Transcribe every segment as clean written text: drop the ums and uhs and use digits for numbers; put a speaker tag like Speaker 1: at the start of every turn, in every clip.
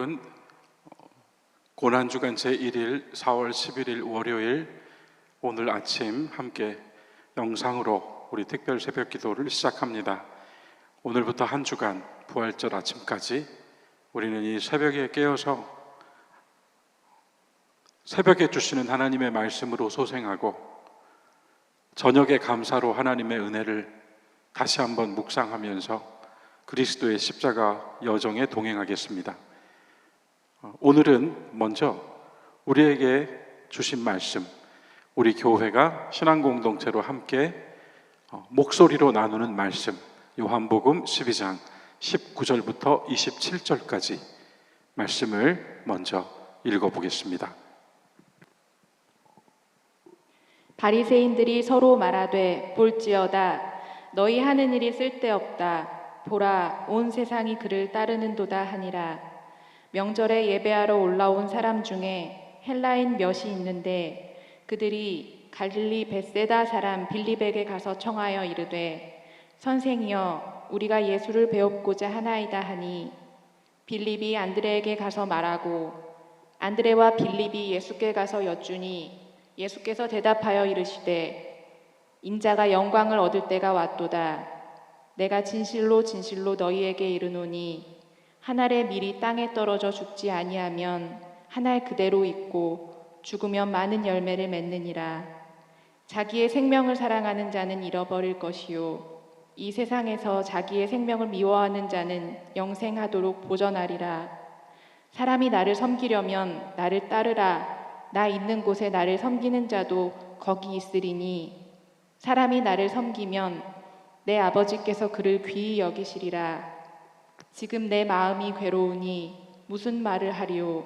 Speaker 1: 여러분, 고난주간 제1일 4월 11일 월요일 오늘 아침 함께 영상으로 우리 특별 새벽 기도를 시작합니다. 오늘부터 한 주간 부활절 아침까지 우리는 이 새벽에 깨어서 새벽에 주시는 하나님의 말씀으로 소생하고 저녁에 감사로 하나님의 은혜를 다시 한번 묵상하면서 그리스도의 십자가 여정에 동행하겠습니다. 오늘은 먼저 우리에게 주신 말씀, 우리 교회가 신앙공동체로 함께 목소리로 나누는 말씀, 요한복음 12장 19절부터 27절까지 말씀을 먼저 읽어보겠습니다.
Speaker 2: 바리새인들이 서로 말하되 볼지어다 너희 하는 일이 쓸데없다. 보라, 온 세상이 그를 따르는도다 하니라. 명절에 예배하러 올라온 사람 중에 헬라인 몇이 있는데 그들이 갈릴리 벳세다 사람 빌립에게 가서 청하여 이르되 선생이여 우리가 예수를 배웁고자 하나이다 하니 빌립이 안드레에게 가서 말하고 안드레와 빌립이 예수께 가서 여쭈니 예수께서 대답하여 이르시되 인자가 영광을 얻을 때가 왔도다. 내가 진실로 진실로 너희에게 이르노니 한 알의 밀이 땅에 떨어져 죽지 아니하면 한 알 그대로 있고 죽으면 많은 열매를 맺느니라. 자기의 생명을 사랑하는 자는 잃어버릴 것이요 이 세상에서 자기의 생명을 미워하는 자는 영생하도록 보전하리라. 사람이 나를 섬기려면 나를 따르라. 나 있는 곳에 나를 섬기는 자도 거기 있으리니 사람이 나를 섬기면 내 아버지께서 그를 귀히 여기시리라. 지금 내 마음이 괴로우니 무슨 말을 하리요.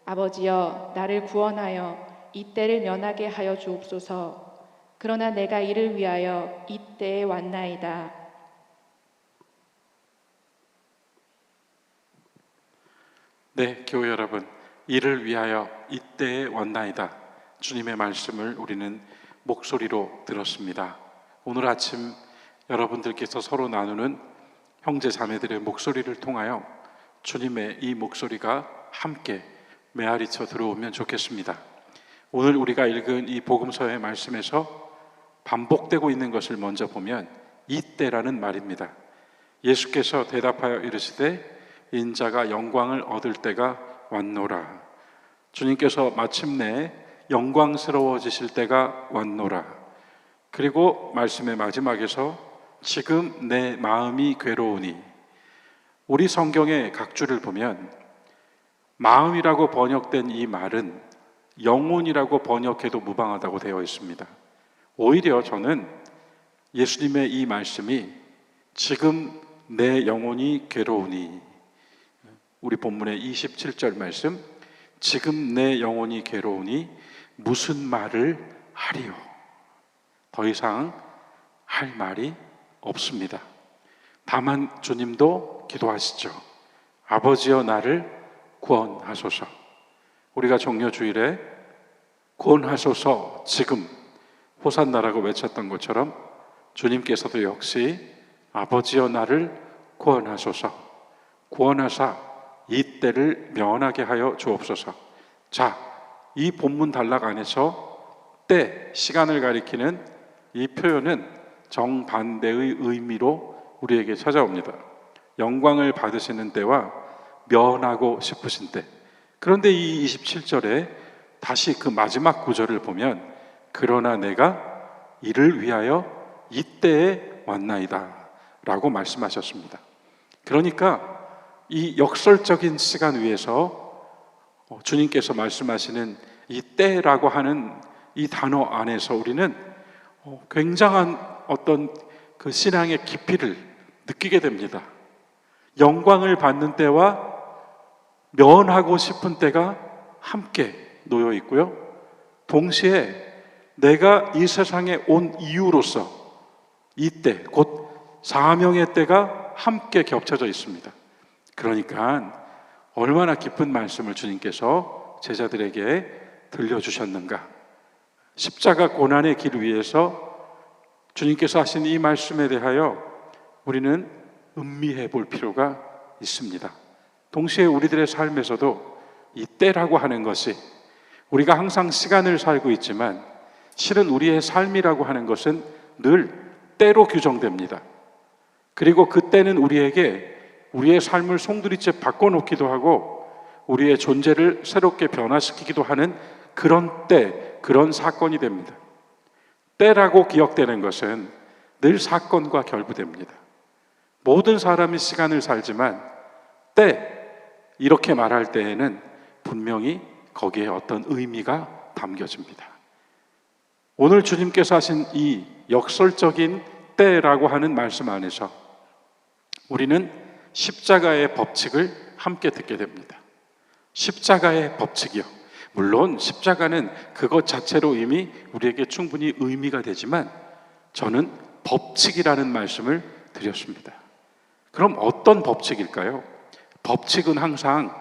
Speaker 2: 아버지여 나를 구원하여 이 때를 면하게 하여 주옵소서. 그러나 내가 이를 위하여 이 때에 왔나이다.
Speaker 1: 네, 교회 여러분, 이를 위하여 이 때에 왔나이다. 주님의 말씀을 우리는 목소리로 들었습니다. 오늘 아침 여러분들께서 서로 나누는 형제 자매들의 목소리를 통하여 주님의 이 목소리가 함께 메아리쳐 들어오면 좋겠습니다. 오늘 우리가 읽은 이 복음서의 말씀에서 반복되고 있는 것을 먼저 보면 이때라는 말입니다. 예수께서 대답하여 이르시되 인자가 영광을 얻을 때가 왔노라. 주님께서 마침내 영광스러워지실 때가 왔노라. 그리고 말씀의 마지막에서 지금 내 마음이 괴로우니, 우리 성경의 각주를 보면 마음이라고 번역된 이 말은 영혼이라고 번역해도 무방하다고 되어 있습니다. 오히려 저는 예수님의 이 말씀이 지금 내 영혼이 괴로우니, 우리 본문의 27절 말씀, 지금 내 영혼이 괴로우니 무슨 말을 하리요. 더 이상 할 말이 없습니다. 다만 주님도 기도하시죠. 아버지여 나를 구원하소서. 우리가 종려주일에 구원하소서 지금 호산나라고 외쳤던 것처럼 주님께서도 역시 아버지여 나를 구원하소서, 구원하사 이 때를 면하게 하여 주옵소서. 자, 이 본문 단락 안에서 때, 시간을 가리키는 이 표현은 정반대의 의미로 우리에게 찾아옵니다. 영광을 받으시는 때와 면하고 싶으신 때. 그런데 이 27절에 다시 그 마지막 구절을 보면 그러나 내가 이를 위하여 이때에 왔나이다 라고 말씀하셨습니다. 그러니까 이 역설적인 시간 위에서 주님께서 말씀하시는 이 때라고 하는 이 단어 안에서 우리는 굉장한 어떤 그 신앙의 깊이를 느끼게 됩니다. 영광을 받는 때와 면하고 싶은 때가 함께 놓여 있고요. 동시에 내가 이 세상에 온 이유로서 이 때, 곧 사명의 때가 함께 겹쳐져 있습니다. 그러니까 얼마나 깊은 말씀을 주님께서 제자들에게 들려주셨는가. 십자가 고난의 길 위에서 주님께서 하신 이 말씀에 대하여 우리는 음미해 볼 필요가 있습니다. 동시에 우리들의 삶에서도 이 때라고 하는 것이, 우리가 항상 시간을 살고 있지만 실은 우리의 삶이라고 하는 것은 늘 때로 규정됩니다. 그리고 그 때는 우리에게 우리의 삶을 송두리째 바꿔놓기도 하고 우리의 존재를 새롭게 변화시키기도 하는 그런 때, 그런 사건이 됩니다. 때라고 기억되는 것은 늘 사건과 결부됩니다. 모든 사람이 시간을 살지만 때, 이렇게 말할 때에는 분명히 거기에 어떤 의미가 담겨집니다. 오늘 주님께서 하신 이 역설적인 때라고 하는 말씀 안에서 우리는 십자가의 법칙을 함께 듣게 됩니다. 십자가의 법칙이요. 물론 십자가는 그것 자체로 이미 우리에게 충분히 의미가 되지만 저는 법칙이라는 말씀을 드렸습니다. 그럼 어떤 법칙일까요? 법칙은 항상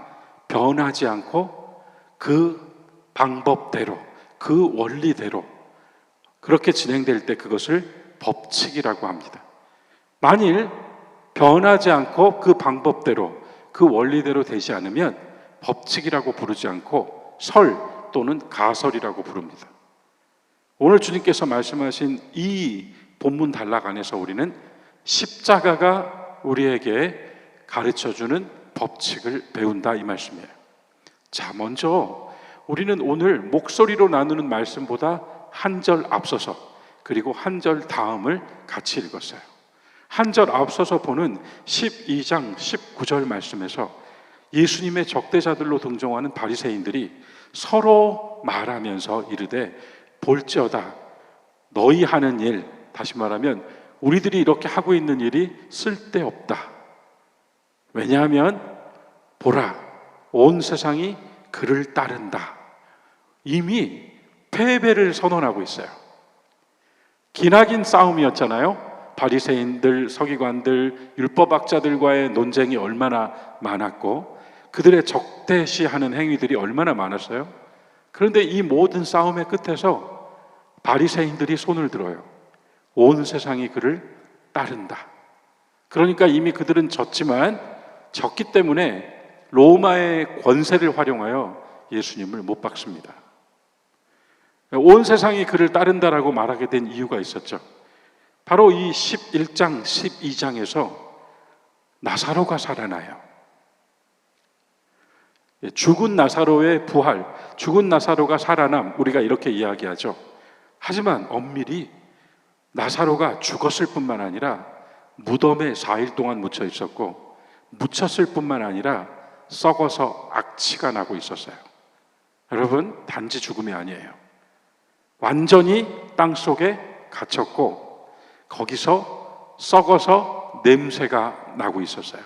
Speaker 1: 변하지 않고 그 방법대로, 그 원리대로 그렇게 진행될 때 그것을 법칙이라고 합니다. 만일 변하지 않고 그 방법대로, 그 원리대로 되지 않으면 법칙이라고 부르지 않고 설 또는 가설이라고 부릅니다. 오늘 주님께서 말씀하신 이 본문 단락 안에서 우리는 십자가가 우리에게 가르쳐주는 법칙을 배운다, 이 말씀이에요. 자, 먼저 우리는 오늘 목소리로 나누는 말씀보다 한 절 앞서서 그리고 한 절 다음을 같이 읽었어요. 한 절 앞서서 보는 12장 19절 말씀에서 예수님의 적대자들로 등장하는 바리새인들이 서로 말하면서 이르되 볼지어다 너희 하는 일, 다시 말하면 우리들이 이렇게 하고 있는 일이 쓸데없다. 왜냐하면 보라, 온 세상이 그를 따른다. 이미 패배를 선언하고 있어요. 기나긴 싸움이었잖아요. 바리새인들, 서기관들, 율법학자들과의 논쟁이 얼마나 많았고 그들의 적대시하는 행위들이 얼마나 많았어요. 그런데 이 모든 싸움의 끝에서 바리새인들이 손을 들어요. 온 세상이 그를 따른다. 그러니까 이미 그들은 졌지만 졌기 때문에 로마의 권세를 활용하여 예수님을 못 박습니다. 온 세상이 그를 따른다라고 말하게 된 이유가 있었죠. 바로 이 11장, 12장에서 나사로가 살아나요. 죽은 나사로의 부활, 죽은 나사로가 살아남, 우리가 이렇게 이야기하죠. 하지만 엄밀히 나사로가 죽었을 뿐만 아니라 무덤에 4일 동안 묻혀 있었고 묻혔을 뿐만 아니라 썩어서 악취가 나고 있었어요. 여러분, 단지 죽음이 아니에요. 완전히 땅속에 갇혔고 거기서 썩어서 냄새가 나고 있었어요.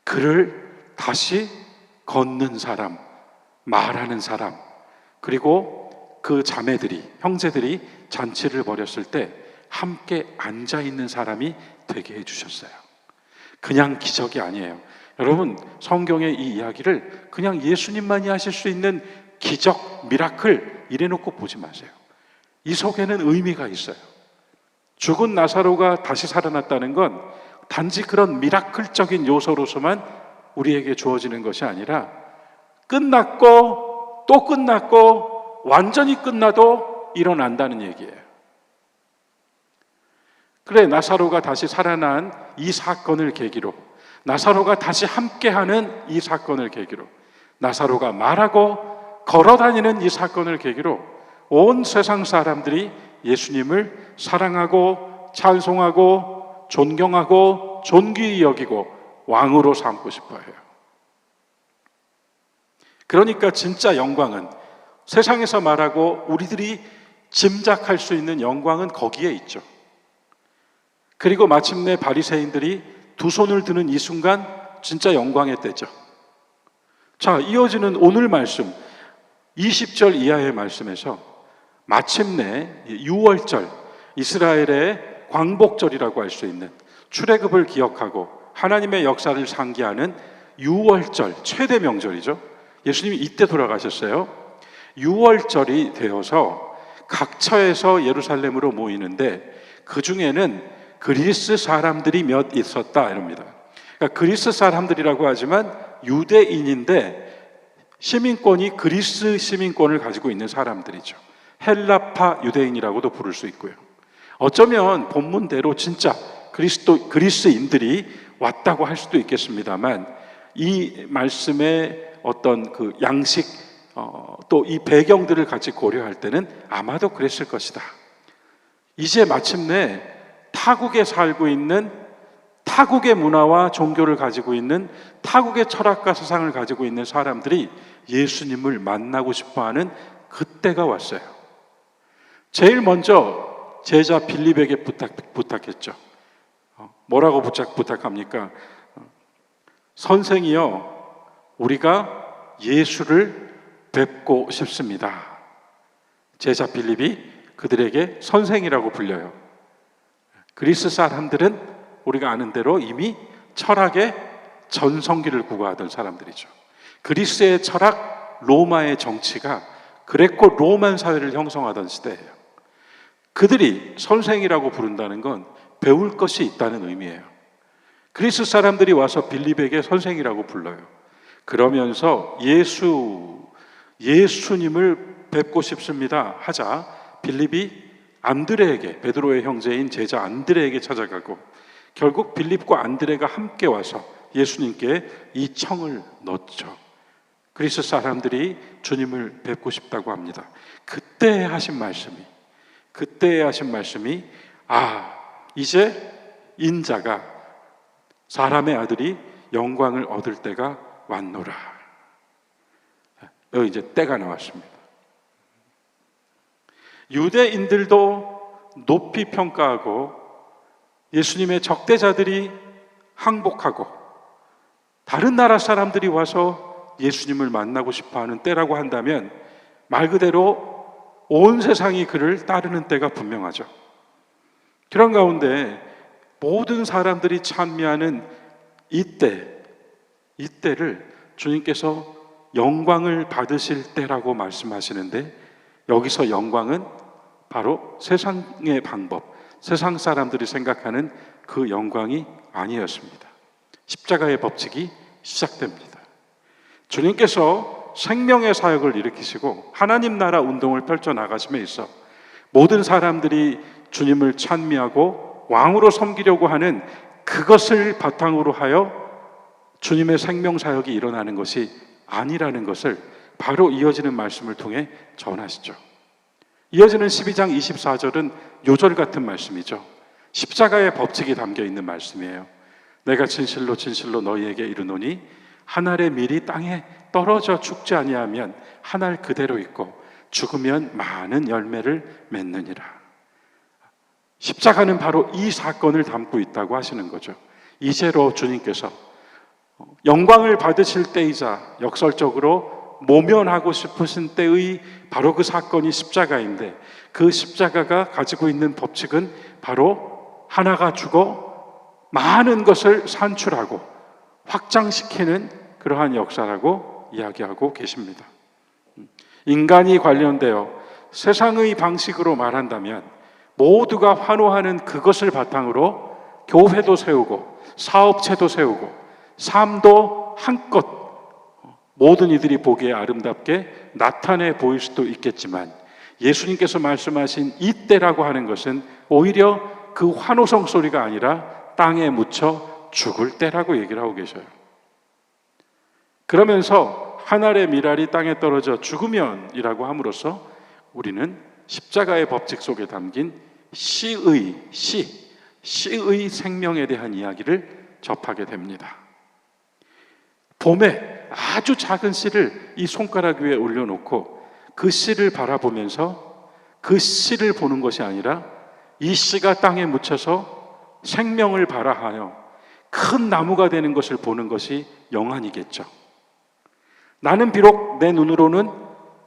Speaker 1: 그를 다시 걷는 사람, 말하는 사람, 그리고 그 자매들이, 형제들이 잔치를 벌였을 때 함께 앉아있는 사람이 되게 해주셨어요. 그냥 기적이 아니에요. 여러분, 성경의 이 이야기를 그냥 예수님만이 하실 수 있는 기적, 미라클 이래놓고 보지 마세요. 이 속에는 의미가 있어요. 죽은 나사로가 다시 살아났다는 건 단지 그런 미라클적인 요소로서만 우리에게 주어지는 것이 아니라 끝났고 또 끝났고 완전히 끝나도 일어난다는 얘기예요. 그래, 나사로가 다시 살아난 이 사건을 계기로, 나사로가 다시 함께하는 이 사건을 계기로, 나사로가 말하고 걸어다니는 이 사건을 계기로 온 세상 사람들이 예수님을 사랑하고 찬송하고 존경하고 존귀히 여기고 왕으로 삼고 싶어 해요. 그러니까 진짜 영광은, 세상에서 말하고 우리들이 짐작할 수 있는 영광은 거기에 있죠. 그리고 마침내 바리새인들이 두 손을 드는 이 순간 진짜 영광의 때죠. 자, 이어지는 오늘 말씀 20절 이하의 말씀에서 마침내 6월절, 이스라엘의 광복절이라고 할 수 있는 출애굽을 기억하고 하나님의 역사를 상기하는 6월절, 최대 명절이죠. 예수님이 이때 돌아가셨어요. 6월절이 되어서 각처에서 예루살렘으로 모이는데 그 중에는 그리스 사람들이 몇 있었다 이럽니다. 그러니까 그리스 사람들이라고 하지만 유대인인데 시민권이 그리스 시민권을 가지고 있는 사람들이죠. 헬라파 유대인이라고도 부를 수 있고요. 어쩌면 본문대로 진짜 그리스인들이 왔다고 할 수도 있겠습니다만, 이 말씀의 어떤 그 양식, 또 이 배경들을 같이 고려할 때는 아마도 그랬을 것이다. 이제 마침내 타국에 살고 있는, 타국의 문화와 종교를 가지고 있는, 타국의 철학과 세상을 가지고 있는 사람들이 예수님을 만나고 싶어하는 그때가 왔어요. 제일 먼저 제자 빌립에게 부탁했죠. 뭐라고 부탁합니까? 선생이여, 우리가 예수를 뵙고 싶습니다. 제자 빌립이 그들에게 선생이라고 불려요. 그리스 사람들은 우리가 아는 대로 이미 철학의 전성기를 구가하던 사람들이죠. 그리스의 철학, 로마의 정치가 그레코 로만 사회를 형성하던 시대예요. 그들이 선생이라고 부른다는 건 배울 것이 있다는 의미예요. 그리스 사람들이 와서 빌립에게 선생이라고 불러요. 그러면서 예수님을 뵙고 싶습니다 하자 빌립이 안드레에게, 베드로의 형제인 제자 안드레에게 찾아가고, 결국 빌립과 안드레가 함께 와서 예수님께 이 청을 넣었죠. 그리스 사람들이 주님을 뵙고 싶다고 합니다. 그때 하신 말씀이 이제 인자가, 사람의 아들이 영광을 얻을 때가 왔노라. 여기 이제 때가 나왔습니다. 유대인들도 높이 평가하고 예수님의 적대자들이 항복하고 다른 나라 사람들이 와서 예수님을 만나고 싶어하는 때라고 한다면, 말 그대로 온 세상이 그를 따르는 때가 분명하죠. 그런 가운데 모든 사람들이 찬미하는 이때를 주님께서 영광을 받으실 때라고 말씀하시는데, 여기서 영광은 바로 세상의 방법, 세상 사람들이 생각하는 그 영광이 아니었습니다. 십자가의 법칙이 시작됩니다. 주님께서 생명의 사역을 일으키시고 하나님 나라 운동을 펼쳐나가심에 있어 모든 사람들이 주님을 찬미하고 왕으로 섬기려고 하는 그것을 바탕으로 하여 주님의 생명 사역이 일어나는 것이 아니라는 것을 바로 이어지는 말씀을 통해 전하시죠. 이어지는 12장 24절은 요절 같은 말씀이죠. 십자가의 법칙이 담겨 있는 말씀이에요. 내가 진실로 진실로 너희에게 이르노니 한 알의 밀이 땅에 떨어져 죽지 아니하면 한 알 그대로 있고 죽으면 많은 열매를 맺느니라. 십자가는 바로 이 사건을 담고 있다고 하시는 거죠. 이제로 주님께서 영광을 받으실 때이자 역설적으로 모면하고 싶으신 때의 바로 그 사건이 십자가인데, 그 십자가가 가지고 있는 법칙은 바로 하나가 죽어 많은 것을 산출하고 확장시키는 그러한 역사라고 이야기하고 계십니다. 인간이 관련되어 세상의 방식으로 말한다면 모두가 환호하는 그것을 바탕으로 교회도 세우고 사업체도 세우고 삶도 한껏 모든 이들이 보기에 아름답게 나타내 보일 수도 있겠지만, 예수님께서 말씀하신 이때라고 하는 것은 오히려 그 환호성 소리가 아니라 땅에 묻혀 죽을 때라고 얘기를 하고 계셔요. 그러면서 한 알의 밀알이 땅에 떨어져 죽으면이라고 함으로써 우리는 십자가의 법칙 속에 담긴 씨의 생명에 대한 이야기를 접하게 됩니다. 봄에 아주 작은 씨를 이 손가락 위에 올려놓고 그 씨를 바라보면서 그 씨를 보는 것이 아니라 이 씨가 땅에 묻혀서 생명을 발화하여 큰 나무가 되는 것을 보는 것이 영안이겠죠. 나는 비록 내 눈으로는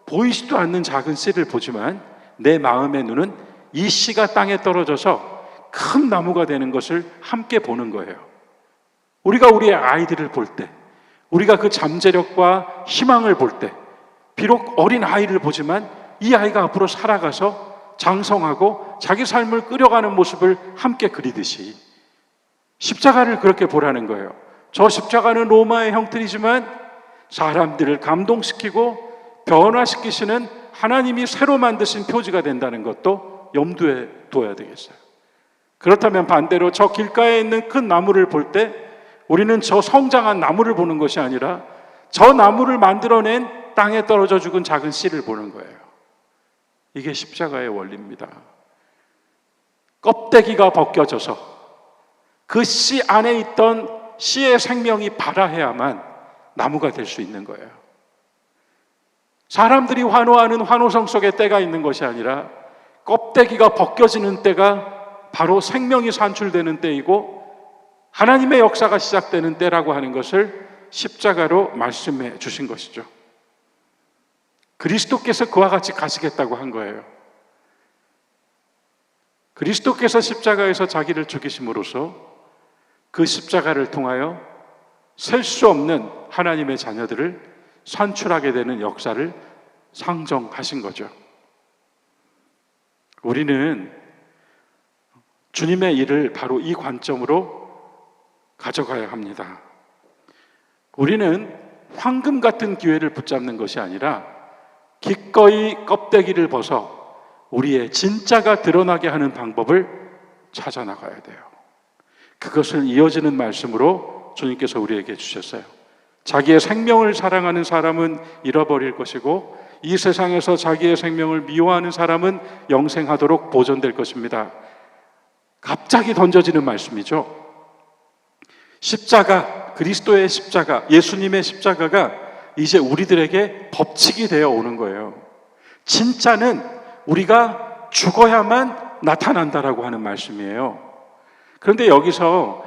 Speaker 1: 보이지도 않는 작은 씨를 보지만 내 마음의 눈은 이 씨가 땅에 떨어져서 큰 나무가 되는 것을 함께 보는 거예요. 우리가 우리의 아이들을 볼 때, 우리가 그 잠재력과 희망을 볼 때, 비록 어린 아이를 보지만 이 아이가 앞으로 살아가서 장성하고 자기 삶을 끌어가는 모습을 함께 그리듯이 십자가를 그렇게 보라는 거예요. 저 십자가는 로마의 형틀이지만 사람들을 감동시키고 변화시키시는 하나님이 새로 만드신 표지가 된다는 것도 염두에 둬야 되겠어요. 그렇다면 반대로 저 길가에 있는 큰 나무를 볼 때 우리는 저 성장한 나무를 보는 것이 아니라 저 나무를 만들어낸 땅에 떨어져 죽은 작은 씨를 보는 거예요. 이게 십자가의 원리입니다. 껍데기가 벗겨져서 그 씨 안에 있던 씨의 생명이 발아해야만 나무가 될 수 있는 거예요. 사람들이 환호하는 환호성 속에 때가 있는 것이 아니라 껍데기가 벗겨지는 때가 바로 생명이 산출되는 때이고 하나님의 역사가 시작되는 때라고 하는 것을 십자가로 말씀해 주신 것이죠. 그리스도께서 그와 같이 가시겠다고 한 거예요. 그리스도께서 십자가에서 자기를 죽이심으로써 그 십자가를 통하여 셀 수 없는 하나님의 자녀들을 산출하게 되는 역사를 상정하신 거죠. 우리는 주님의 일을 바로 이 관점으로 가져가야 합니다. 우리는 황금 같은 기회를 붙잡는 것이 아니라 기꺼이 껍데기를 벗어 우리의 진짜가 드러나게 하는 방법을 찾아 나가야 돼요. 그것을 이어지는 말씀으로 주님께서 우리에게 주셨어요. 자기의 생명을 사랑하는 사람은 잃어버릴 것이고 이 세상에서 자기의 생명을 미워하는 사람은 영생하도록 보존될 것입니다. 갑자기 던져지는 말씀이죠. 십자가, 그리스도의 십자가, 예수님의 십자가가 이제 우리들에게 법칙이 되어 오는 거예요. 진짜는 우리가 죽어야만 나타난다라고 하는 말씀이에요. 그런데 여기서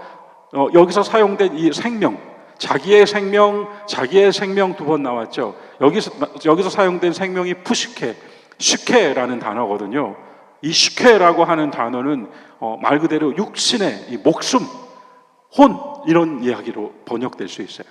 Speaker 1: 사용된 이 생명, 자기의 생명 두 번 나왔죠. 여기서 사용된 생명이 푸시케, 슈케라는 단어거든요. 이 슈케라고 하는 단어는 말 그대로 육신의 이 목숨, 혼 이런 이야기로 번역될 수 있어요.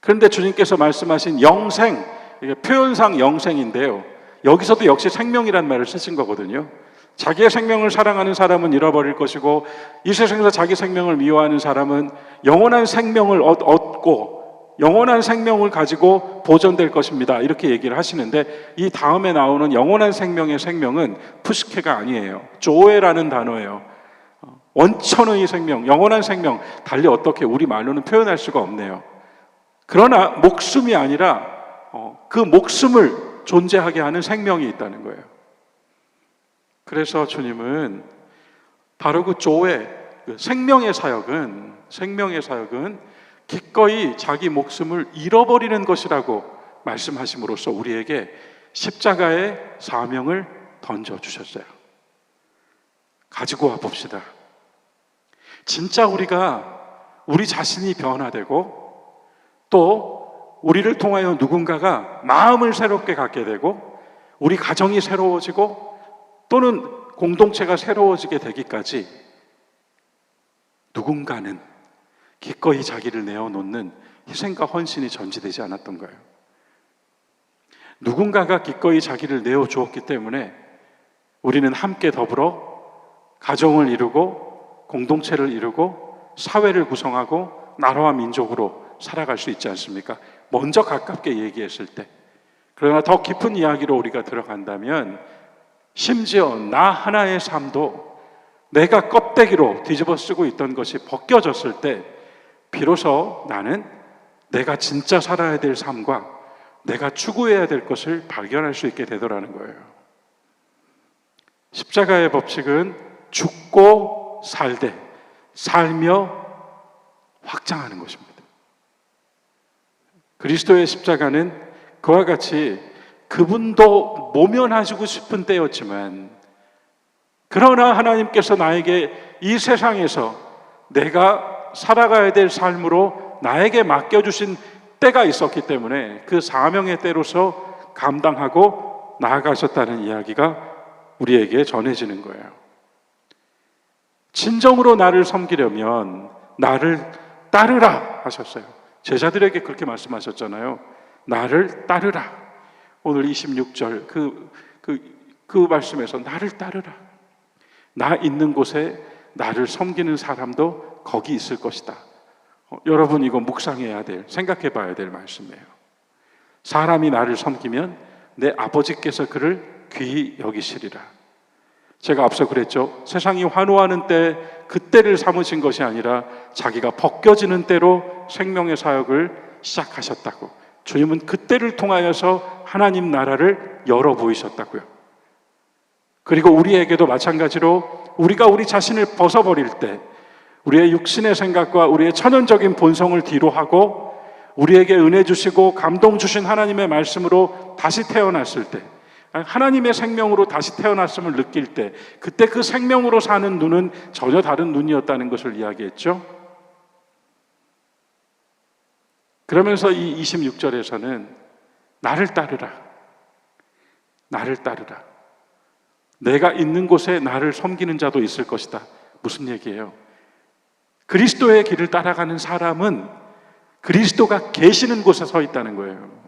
Speaker 1: 그런데 주님께서 말씀하신 영생, 이게 표현상 영생인데요. 여기서도 역시 생명이란 말을 쓰신 거거든요. 자기의 생명을 사랑하는 사람은 잃어버릴 것이고 이 세상에서 자기 생명을 미워하는 사람은 영원한 생명을 얻고 영원한 생명을 가지고 보존될 것입니다. 이렇게 얘기를 하시는데 이 다음에 나오는 영원한 생명의 생명은 푸스케가 아니에요. 조에라는 단어예요. 원천의 생명, 영원한 생명, 달리 어떻게 우리 말로는 표현할 수가 없네요. 그러나 목숨이 아니라 그 목숨을 존재하게 하는 생명이 있다는 거예요. 그래서 주님은 바로 그 조의 생명의 사역은 기꺼이 자기 목숨을 잃어버리는 것이라고 말씀하심으로써 우리에게 십자가의 사명을 던져주셨어요. 가지고 와 봅시다. 진짜 우리가 우리 자신이 변화되고 또 우리를 통하여 누군가가 마음을 새롭게 갖게 되고 우리 가정이 새로워지고 또는 공동체가 새로워지게 되기까지 누군가는 기꺼이 자기를 내어놓는 희생과 헌신이 전제되지 않았던 거예요. 누군가가 기꺼이 자기를 내어주었기 때문에 우리는 함께 더불어 가정을 이루고 공동체를 이루고 사회를 구성하고 나라와 민족으로 살아갈 수 있지 않습니까? 먼저 가깝게 얘기했을 때. 그러나 더 깊은 이야기로 우리가 들어간다면 심지어 나 하나의 삶도 내가 껍데기로 뒤집어 쓰고 있던 것이 벗겨졌을 때 비로소 나는 내가 진짜 살아야 될 삶과 내가 추구해야 될 것을 발견할 수 있게 되더라는 거예요. 십자가의 법칙은 죽고 살되 살며 확장하는 것입니다. 그리스도의 십자가는 그와 같이 그분도 모면하시고 싶은 때였지만 그러나 하나님께서 나에게 이 세상에서 내가 살아가야 될 삶으로 나에게 맡겨주신 때가 있었기 때문에 그 사명의 때로서 감당하고 나아가셨다는 이야기가 우리에게 전해지는 거예요. 진정으로 나를 섬기려면 나를 따르라 하셨어요. 제자들에게 그렇게 말씀하셨잖아요. 나를 따르라. 오늘 26절 그 말씀에서 나를 따르라. 나 있는 곳에 나를 섬기는 사람도 거기 있을 것이다. 여러분 이거 묵상해야 될, 생각해 봐야 될 말씀이에요. 사람이 나를 섬기면 내 아버지께서 그를 귀히 여기시리라. 제가 앞서 그랬죠. 세상이 환호하는 때 그때를 삼으신 것이 아니라 자기가 벗겨지는 때로 생명의 사역을 시작하셨다고. 주님은 그때를 통하여서 하나님 나라를 열어 보이셨다고요. 그리고 우리에게도 마찬가지로 우리가 우리 자신을 벗어버릴 때, 우리의 육신의 생각과 우리의 천연적인 본성을 뒤로 하고 우리에게 은혜 주시고 감동 주신 하나님의 말씀으로 다시 태어났을 때, 하나님의 생명으로 다시 태어났음을 느낄 때, 그때 그 생명으로 사는 눈은 전혀 다른 눈이었다는 것을 이야기했죠. 그러면서 이 26절에서는 나를 따르라, 나를 따르라, 내가 있는 곳에 나를 섬기는 자도 있을 것이다. 무슨 얘기예요? 그리스도의 길을 따라가는 사람은 그리스도가 계시는 곳에 서 있다는 거예요.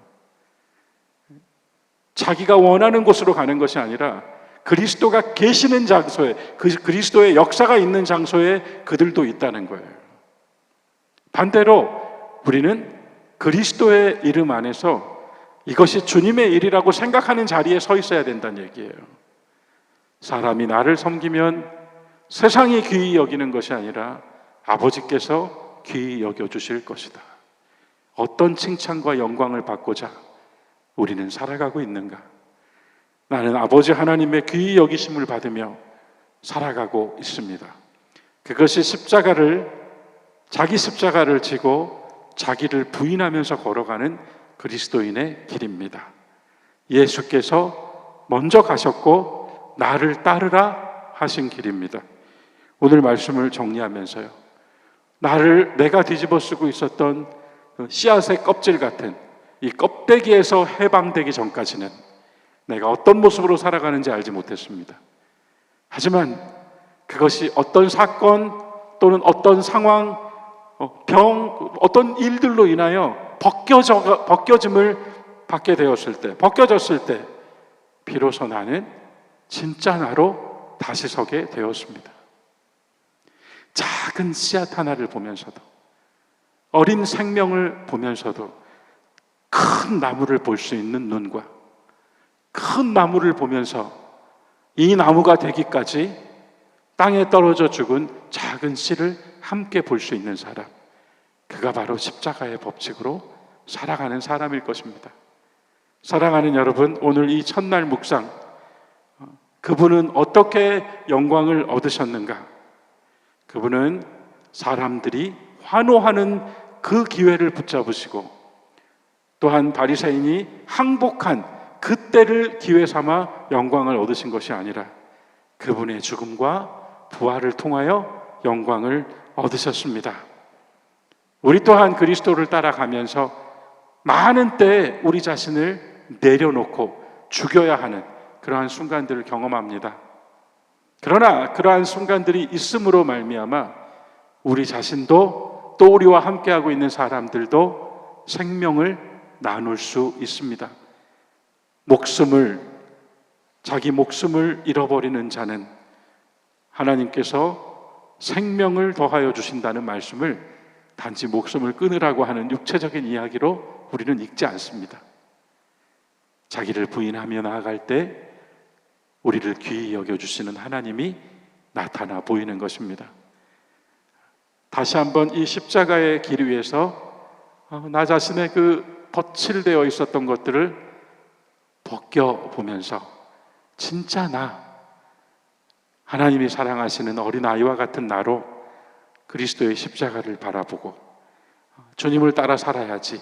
Speaker 1: 자기가 원하는 곳으로 가는 것이 아니라 그리스도가 계시는 장소에, 그리스도의 역사가 있는 장소에 그들도 있다는 거예요. 반대로 우리는 그리스도의 이름 안에서 이것이 주님의 일이라고 생각하는 자리에 서 있어야 된다는 얘기예요. 사람이 나를 섬기면 세상이 귀히 여기는 것이 아니라 아버지께서 귀히 여겨주실 것이다. 어떤 칭찬과 영광을 받고자 우리는 살아가고 있는가? 나는 아버지 하나님의 귀히 여기심을 받으며 살아가고 있습니다. 그것이 자기 십자가를 지고 자기를 부인하면서 걸어가는 그리스도인의 길입니다. 예수께서 먼저 가셨고 나를 따르라 하신 길입니다. 오늘 말씀을 정리하면서요, 내가 뒤집어 쓰고 있었던 씨앗의 껍질 같은 이 껍데기에서 해방되기 전까지는 내가 어떤 모습으로 살아가는지 알지 못했습니다. 하지만 그것이 어떤 사건 또는 어떤 상황, 병, 어떤 일들로 인하여 벗겨짐을 받게 되었을 때, 벗겨졌을 때 비로소 나는 진짜 나로 다시 서게 되었습니다. 작은 씨앗 하나를 보면서도, 어린 생명을 보면서도 큰 나무를 볼 수 있는 눈과 큰 나무를 보면서 이 나무가 되기까지 땅에 떨어져 죽은 작은 씨를 함께 볼 수 있는 사람, 그가 바로 십자가의 법칙으로 살아가는 사람일 것입니다. 사랑하는 여러분, 오늘 이 첫날 묵상, 그분은 어떻게 영광을 얻으셨는가? 그분은 사람들이 환호하는 그 기회를 붙잡으시고, 또한 바리새인이 항복한 그때를 기회 삼아 영광을 얻으신 것이 아니라 그분의 죽음과 부활을 통하여 영광을 얻으셨습니다. 우리 또한 그리스도를 따라가면서 많은 때에 우리 자신을 내려놓고 죽여야 하는 그러한 순간들을 경험합니다. 그러나 그러한 순간들이 있음으로 말미암아 우리 자신도 또 우리와 함께하고 있는 사람들도 생명을 나눌 수 있습니다. 자기 목숨을 잃어버리는 자는 하나님께서 생명을 더하여 주신다는 말씀을 단지 목숨을 끊으라고 하는 육체적인 이야기로 우리는 읽지 않습니다. 자기를 부인하며 나아갈 때 우리를 귀히 여겨주시는 하나님이 나타나 보이는 것입니다. 다시 한번 이 십자가의 길 위에서 나 자신의 그 덧칠되어 있었던 것들을 벗겨보면서 진짜 하나님이 사랑하시는 어린아이와 같은 나로 그리스도의 십자가를 바라보고 주님을 따라 살아야지,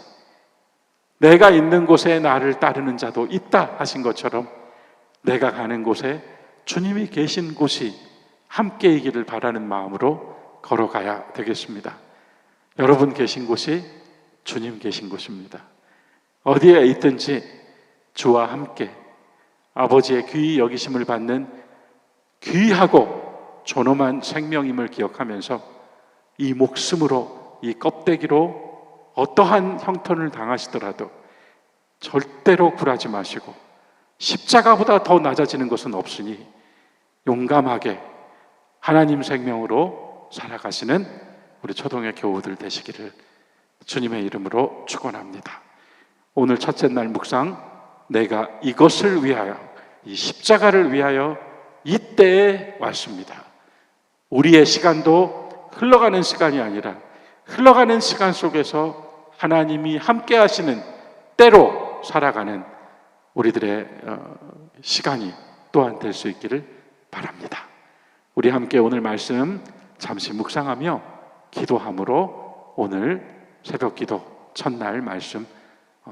Speaker 1: 내가 있는 곳에 나를 따르는 자도 있다 하신 것처럼 내가 가는 곳에 주님이 계신 곳이 함께이기를 바라는 마음으로 걸어가야 되겠습니다. 여러분 계신 곳이 주님 계신 곳입니다. 어디에 있든지 주와 함께 아버지의 귀히 여기심을 받는 귀하고 존엄한 생명임을 기억하면서 이 목숨으로, 이 껍데기로 어떠한 형편을 당하시더라도 절대로 굴하지 마시고 십자가보다 더 낮아지는 것은 없으니 용감하게 하나님 생명으로 살아가시는 우리 초동의 교우들 되시기를 주님의 이름으로 축원합니다. 오늘 첫째 날 묵상, 내가 이것을 위하여, 이 십자가를 위하여 이때에 왔습니다. 우리의 시간도 흘러가는 시간이 아니라 흘러가는 시간 속에서 하나님이 함께 하시는 때로 살아가는 우리들의 시간이 또한 될 수 있기를 바랍니다. 우리 함께 오늘 말씀 잠시 묵상하며 기도함으로 오늘 새벽 기도 첫날 말씀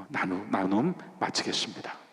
Speaker 1: 나눔 마치겠습니다.